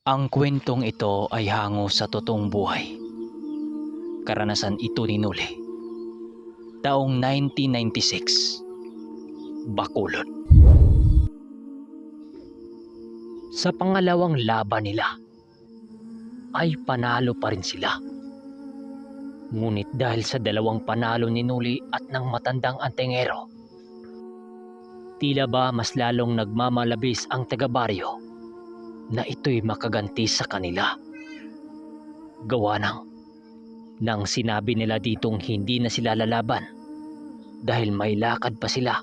Ang kwentong ito ay hango sa totoong buhay. Karanasan ito ni Noli. Taong 1996, Bacolod. Sa pangalawang laban nila, ay panalo pa rin sila. Ngunit dahil sa dalawang panalo ni Noli at ng matandang antingero, tila ba mas lalong nagmamalabis ang taga-baryo na ito'y makaganti sa kanila. Gawa nang sinabi nila ditong hindi na sila lalaban dahil may lakad pa sila,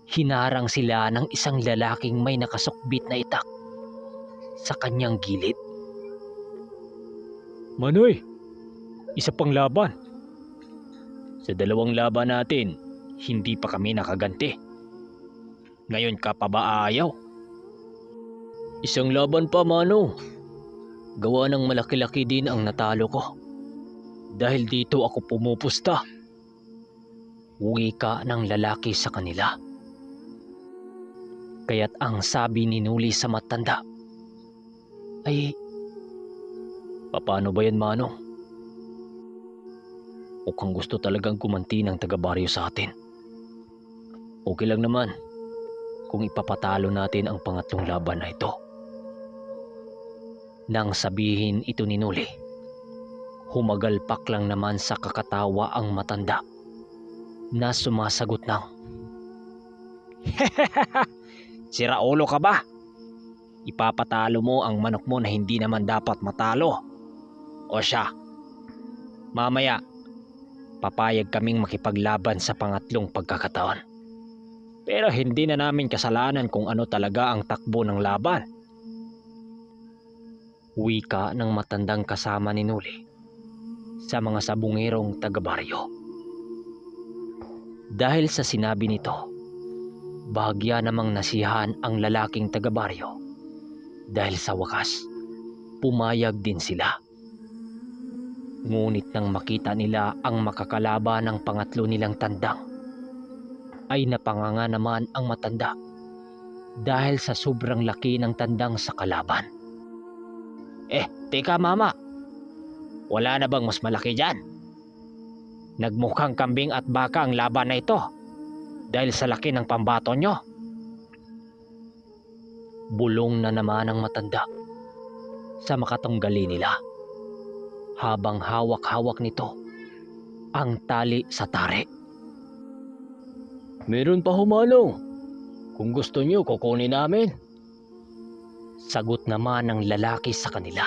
hinarang sila ng isang lalaking may nakasukbit na itak sa kanyang gilid. "Manoy, isa pang laban. Sa dalawang laban natin, hindi pa kami nakaganti. Ngayon ka pa ba ayaw?" "Isang laban pa, Mano. Gawa ng malaki-laki din ang natalo ko. Dahil dito ako pumupusta." Wika ng lalaki sa kanila. Kaya't ang sabi ni Noli sa matanda ay, "Paano ba yan, Mano? Mukhang gusto talagang gumanti ng taga-baryo sa atin. Okay lang naman kung ipapatalo natin ang pangatlong laban na ito." Nang sabihin ito ni Noli, humagalpak lang naman sa kakatawa ang matanda na sumasagot ng, "Sira ulo ka ba? Ipapatalo mo ang manok mo na hindi naman dapat matalo. O siya, mamaya papayag kaming makipaglaban sa pangatlong pagkakataon. Pero hindi na namin kasalanan kung ano talaga ang takbo ng laban." Wika ng matandang kasama ni Noli sa mga sabungerong taga-baryo. Dahil sa sinabi nito, bahagya namang nasiyahan ang lalaking taga-baryo dahil sa wakas, pumayag din sila. Ngunit nang makita nila ang makakalaban ng pangatlo nilang tandang, ay napanganga naman ang matanda dahil sa sobrang laki ng tandang sa kalaban. Teka mama, wala na bang mas malaki dyan? Nagmukhang kambing at baka ang laban na ito dahil sa laki ng pambato nyo." Bulong na naman ang matanda sa makatunggali nila habang hawak-hawak nito ang tali sa tari. "Meron pa humanong. Kung gusto nyo, kukunin namin." Sagot naman ng lalaki sa kanila.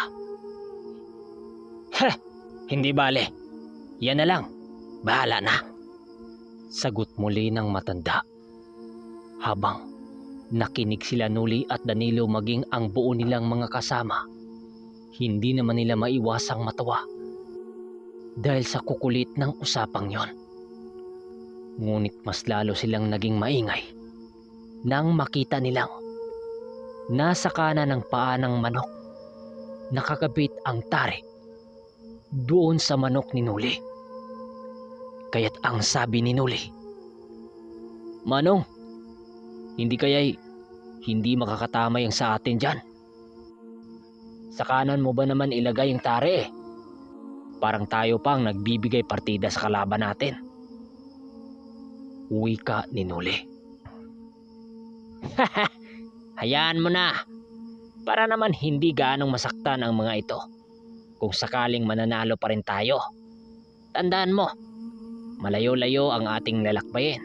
Hindi bale. Yan na lang. Bahala na." Sagot muli ng matanda. Habang nakinig sila Noli at Danilo maging ang buo nilang mga kasama, hindi naman nila maiwasang matawa dahil sa kukulit ng usapang yon. Ngunit mas lalo silang naging maingay nang makita nilang nasa kanan ng paa ng manok nakakabit ang tari doon sa manok ni Noli. Kaya't ang sabi ni Noli, "Manong, hindi kaya'y hindi makakatama yung sa atin dyan? Sa kanan mo ba naman ilagay yung tari eh? Parang tayo pang nagbibigay partida sa kalaban natin." Wika ni Noli. "Hayaan mo na. Para naman hindi gaanong masaktan ang mga ito kung sakaling mananalo pa rin tayo. Tandaan mo, malayo-layo ang ating lalakbayin.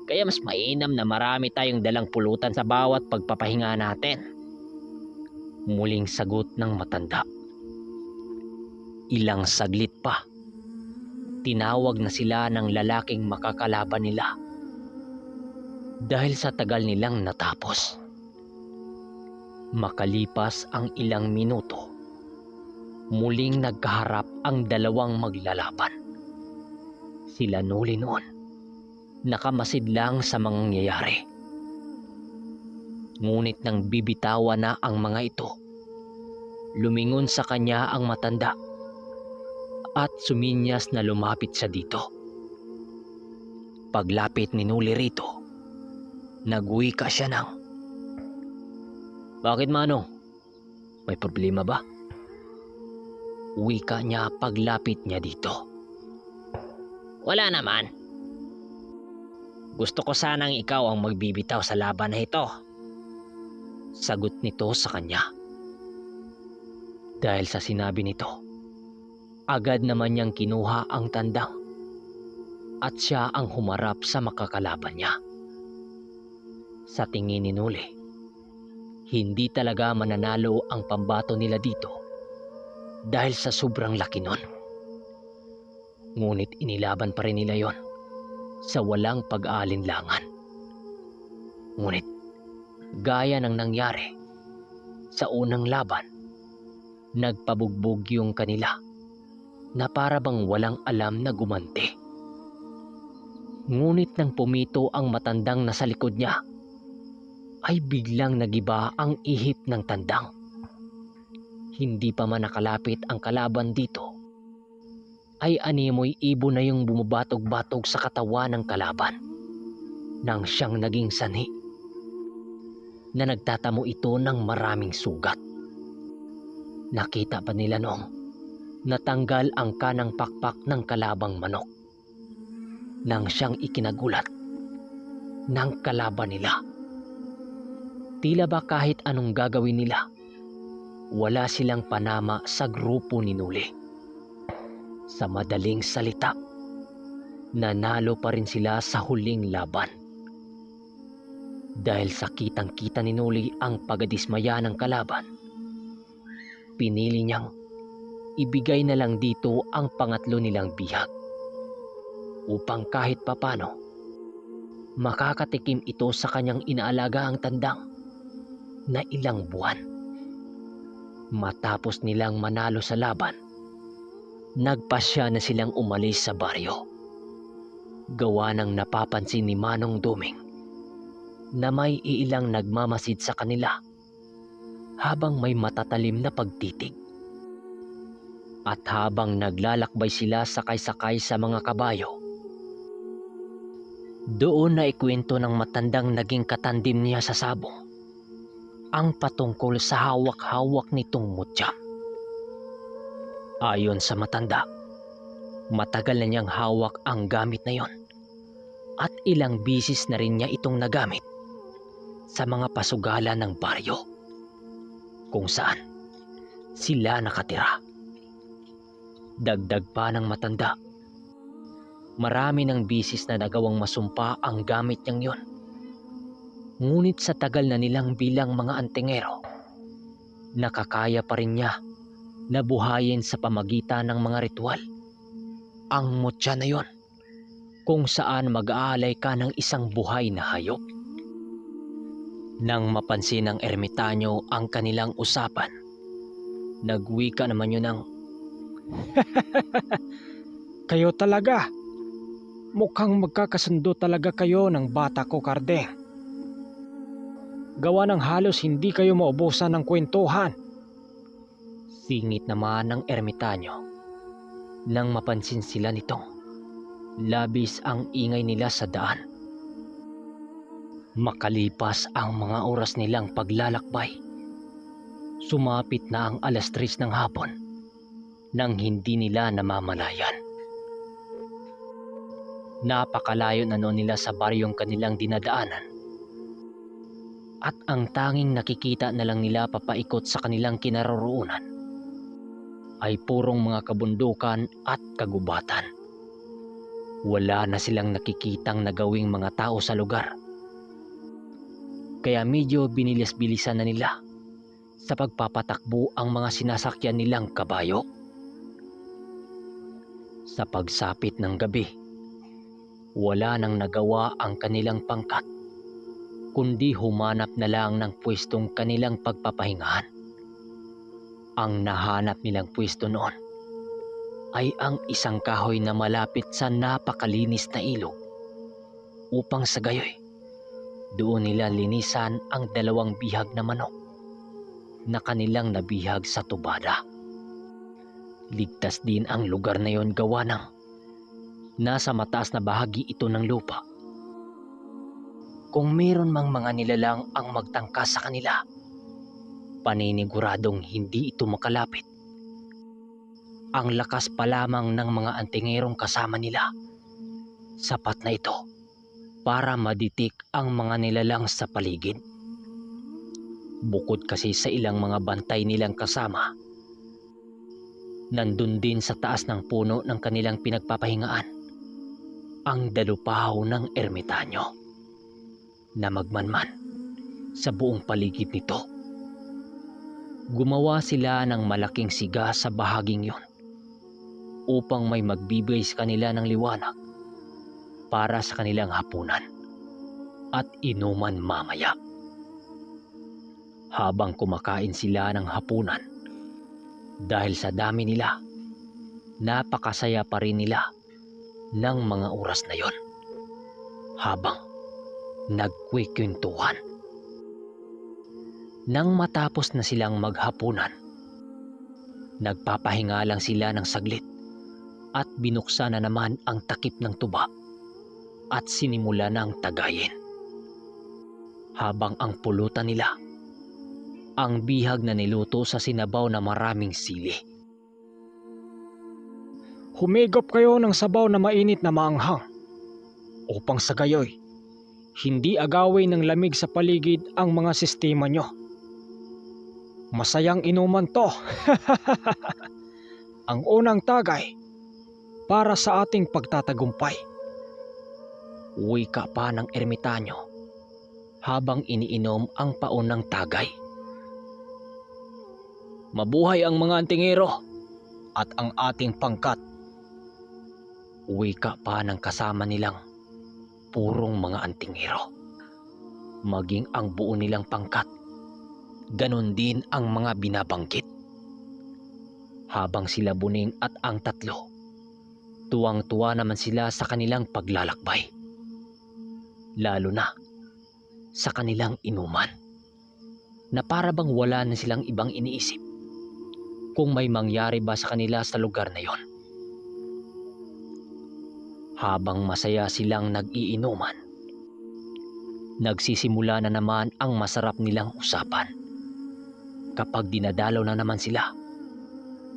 Kaya mas mainam na marami tayong dalang pulutan sa bawat pagpapahinga natin." Muling sagot ng matanda. Ilang saglit pa, tinawag na sila ng lalaking makakalaban nila. Dahil sa tagal nilang natapos. Makalipas ang ilang minuto, muling nagkaharap ang dalawang maglalaban. Sila Noli noon, nakamasid lang sa mangyayari. Ngunit nang bibitawan na ang mga ito, lumingon sa kanya ang matanda at suminyas na lumapit siya dito. Paglapit ni Noli rito, nagwika siya ng, "Bakit, Manong? May problema ba? Wika niya paglapit niya dito. Wala naman. Gusto ko sanang ikaw ang magbibitaw sa laban na ito. Sagot nito sa kanya. Dahil sa sinabi nito, agad naman niyang kinuha ang tandang at siya ang humarap sa makakalaban niya. Sa tingin ni Nuli, hindi talaga mananalo ang pambato nila dito dahil sa sobrang laki nun. Ngunit inilaban pa rin nila yon sa walang pag-aalinlangan. Ngunit gaya ng nangyari sa unang laban, nagpabugbog yung kanila na para bang walang alam na gumanti. Ngunit nang pumito ang matandang nasa likod niya, ay biglang nagiba ang ihip ng tandang. Hindi pa man nakalapit ang kalaban dito, ay animoy ibon na yung bumabatog-batog sa katawan ng kalaban nang siyang naging sanhi na nagtatamo ito ng maraming sugat. Nakita pa nila noong natanggal ang kanang pakpak ng kalabang manok nang siyang ikinagulat ng kalaban nila. Tila ba kahit anong gagawin nila, wala silang panama sa grupo ni Nuli. Sa madaling salita, nanalo pa rin sila sa huling laban. Dahil sa kitang-kita ni Nuli ang pagdismaya ng kalaban, pinili niyang ibigay na lang dito ang pangatlo nilang bihag upang kahit papano makakatikim ito sa kanyang inaalaga ang tandang na ilang buwan. Matapos nilang manalo sa laban, nagpasya na silang umalis sa baryo. Gawa ng napapansin ni Manong Duming na may iilang nagmamasid sa kanila habang may matatalim na pagtitig. At habang naglalakbay sila sakay-sakay sa mga kabayo, doon na ikwento ng matandang naging katandim niya sa sabong ang patungkol sa hawak-hawak nitong mutya. Ayon sa matanda, matagal na niyang hawak ang gamit na yon at ilang bisis na rin niya itong nagamit sa mga pasugala ng baryo kung saan sila nakatira. Dagdag pa ng matanda, marami ng bisis na nagawang masumpa ang gamit niyang yon. Ngunit sa tagal na nilang bilang mga antingero, nakakaya pa rin niya na buhayin sa pamagitan ng mga ritual ang mutya na yon, kung saan mag-aalay ka ng isang buhay na hayop. Nang mapansin ng ermitanyo ang kanilang usapan, nagwika naman yun ng Kayo talaga. Mukhang magkakasundo talaga kayo ng bata ko, Kardeng. Gawa ng halos hindi kayo maubusan ng kwentuhan. Singit naman ng ermitanyo nang mapansin sila nitong labis ang ingay nila sa daan. Makalipas ang mga oras nilang paglalakbay, sumapit na ang 3:00 ng hapon nang hindi nila namamalayan. Napakalayo na noon nila sa baryong kanilang dinadaanan at ang tanging nakikita na lang nila papaikot sa kanilang kinaroroonan ay purong mga kabundukan at kagubatan. Wala na silang nakikitang nagawing mga tao sa lugar. Kaya medyo binilis-bilisan na nila sa pagpapatakbo ang mga sinasakyan nilang kabayo. Sa pagsapit ng gabi, wala nang nagawa ang kanilang pangkat kundi humanap na lang ng pwestong kanilang pagpapahingahan. Ang nahanap nilang pwesto noon ay ang isang kahoy na malapit sa napakalinis na ilog upang sa gayoy doon nila linisan ang 2 bihag na manok na kanilang nabihag sa tubada. Ligtas din ang lugar na yon gawa ng nasa mataas na bahagi ito ng lupa. Kung meron mang mga nilalang ang magtangka sa kanila, Paniniguradong hindi ito makalapit. Ang lakas pa lamang ng mga antingerong kasama nila, sapat na ito para maditik ang mga nilalang sa paligid. Bukod kasi sa ilang mga bantay nilang kasama, nandun din sa taas ng puno ng kanilang pinagpapahingaan ang dalupahaw ng ermitanyo na magmanman sa buong paligid nito. Gumawa sila ng malaking siga sa bahaging yon upang may magbibigay sa kanila ng liwanag para sa kanilang hapunan at inuman mamaya. Habang kumakain sila ng hapunan, dahil sa dami nila, napakasaya pa rin nila ng mga oras na yon habang nagkwikwentuhan. Nang matapos na silang maghapunan, nagpapahinga lang sila ng saglit at binuksan na naman ang takip ng tuba at sinimula ng tagayin. Habang ang pulutan nila, ang bihag na niluto sa sinabaw na maraming sili. Humigop kayo ng sabaw na mainit na maanghang upang sa gayoy, hindi agawin ng lamig sa paligid ang mga sistema nyo. Masayang inuman to. Ang unang tagay para sa ating pagtatagumpay. Wika pa ng ermitanyo habang iniinom ang paunang tagay. Mabuhay ang mga antingero at ang ating pangkat. Wika pa ng kasama nilang purong mga antingero. Maging ang buo nilang pangkat, ganon din ang mga binabanggit. Habang sila Buning at ang tatlo, tuwang-tuwa naman sila sa kanilang paglalakbay. Lalo na sa kanilang inuman, na para bang wala na silang ibang iniisip kung may mangyari ba sa kanila sa lugar na yon. Habang masaya silang nag-iinuman, nagsisimula na naman ang masarap nilang usapan kapag dinadalaw na naman sila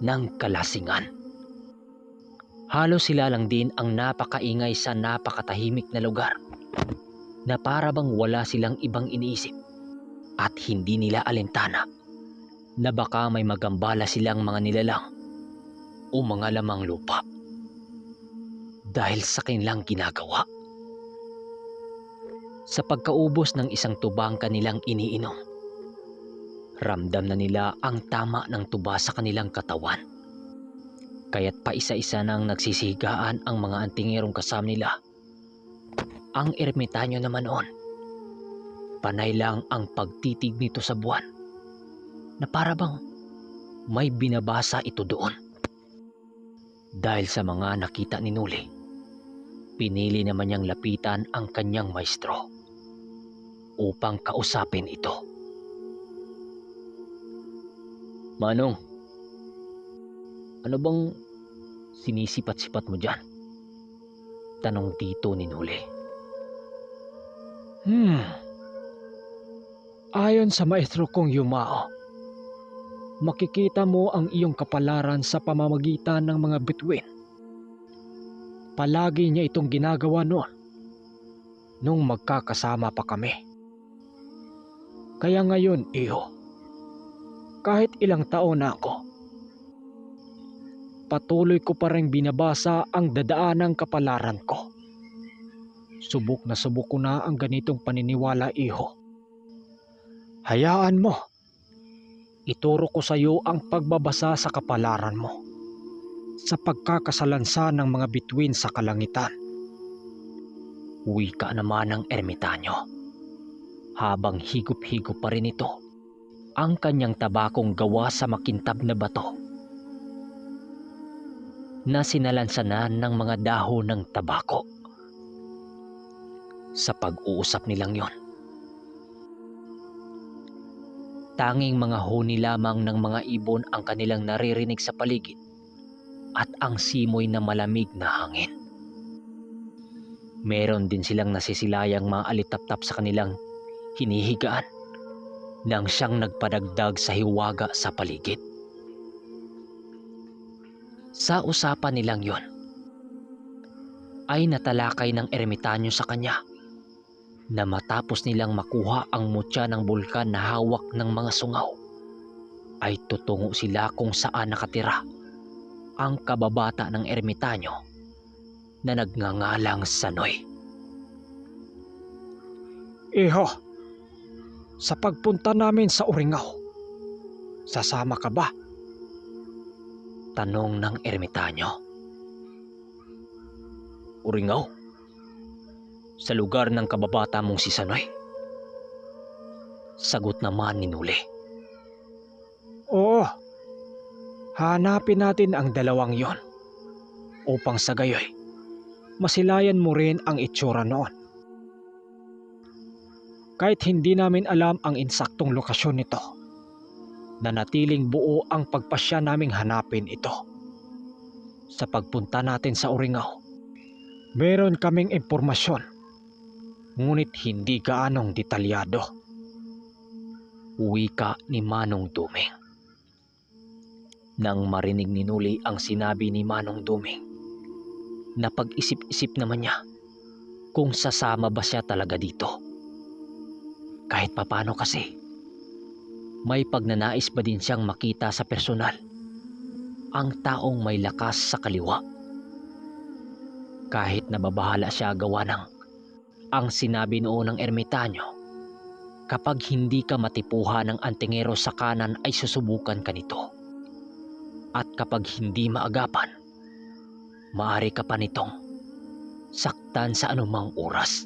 ng kalasingan. Halos sila lang din ang napakaingay sa napakatahimik na lugar na para bang wala silang ibang iniisip at hindi nila alintana na baka may magambala silang mga nilalang o mga lamang lupa dahil sa kanilang ginagawa. Sa pagkaubos ng isang tubang kanilang iniinom, ramdam na nila ang tama ng tuba sa kanilang katawan. Kaya't pa isa-isa nang nagsisigaan ang mga antingerong kasama nila. Ang ermitanyo naman noon, panay lang ang pagtitig nito sa buwan na para bang may binabasa ito doon. Dahil sa mga nakita ni Nuli, pinili naman niyang lapitan ang kanyang maestro upang kausapin ito. Manong, ano bang sinisipat-sipat mo dyan? Tanong dito ni Nuli. Ayon sa maestro kong Yumao, makikita mo ang iyong kapalaran sa pamamagitan ng mga bituin. Palagi niya itong ginagawa noon nung magkakasama pa kami. Kaya ngayon, iho, kahit ilang taon na ako, patuloy ko pa rin binabasa ang dadaanang kapalaran ko. Subok na subok ko na ang ganitong paniniwala, iho. Hayaan mo. Ituro ko sa iyo ang pagbabasa sa kapalaran mo sa pagkakasalansa ng mga bituin sa kalangitan. Wika naman ng ermitanyo habang higop-higop pa rin ito ang kanyang tabakong gawa sa makintab na bato na sinalansanan ng mga dahon ng tabako. Sa pag-uusap nilang yon, tanging mga huni lamang ng mga ibon ang kanilang naririnig sa paligid at ang simoy na malamig na hangin. Meron din silang nasisilayang mga alitaptap sa kanilang hinihigaan nang siyang nagpadagdag sa hiwaga sa paligid. Sa usapan nilang yon, ay natalakay ng ermitanyo sa kanya na matapos nilang makuha ang mutya ng bulkan na hawak ng mga sungaw, ay tutungo sila kung saan nakatira ang kababata ng ermitanyo na nagngangalang Sanoy. Iho, sa pagpunta namin sa Uringaw, sasama ka ba? Tanong ng ermitanyo. Uringaw? Sa lugar ng kababata mong si Sanoy? Sagot naman ni Nuli. Oo, hanapin natin ang dalawang yon upang sa gayoy masilayan mo rin ang itsura noon. Kahit hindi namin alam ang insaktong lokasyon nito, nanatiling buo ang pagpasya naming hanapin ito. Sa pagpunta natin sa Uringaw, meron kaming impormasyon, ngunit hindi gaanong detalyado. Wika ni Manong Duming. Nang marinig ni Nuli ang sinabi ni Manong Duming, napag-isip-isip naman niya kung sasama ba siya talaga dito. Kahit papano kasi, may pagnanais ba din siyang makita sa personal ang taong may lakas sa kaliwa. Kahit nababahala siya gawa ng ang sinabi noon ng ermitanyo, kapag hindi ka matipuhan ng antingero sa kanan ay susubukan ka nito. At kapag hindi maagapan, maaari ka pa nitong saktan sa anumang oras.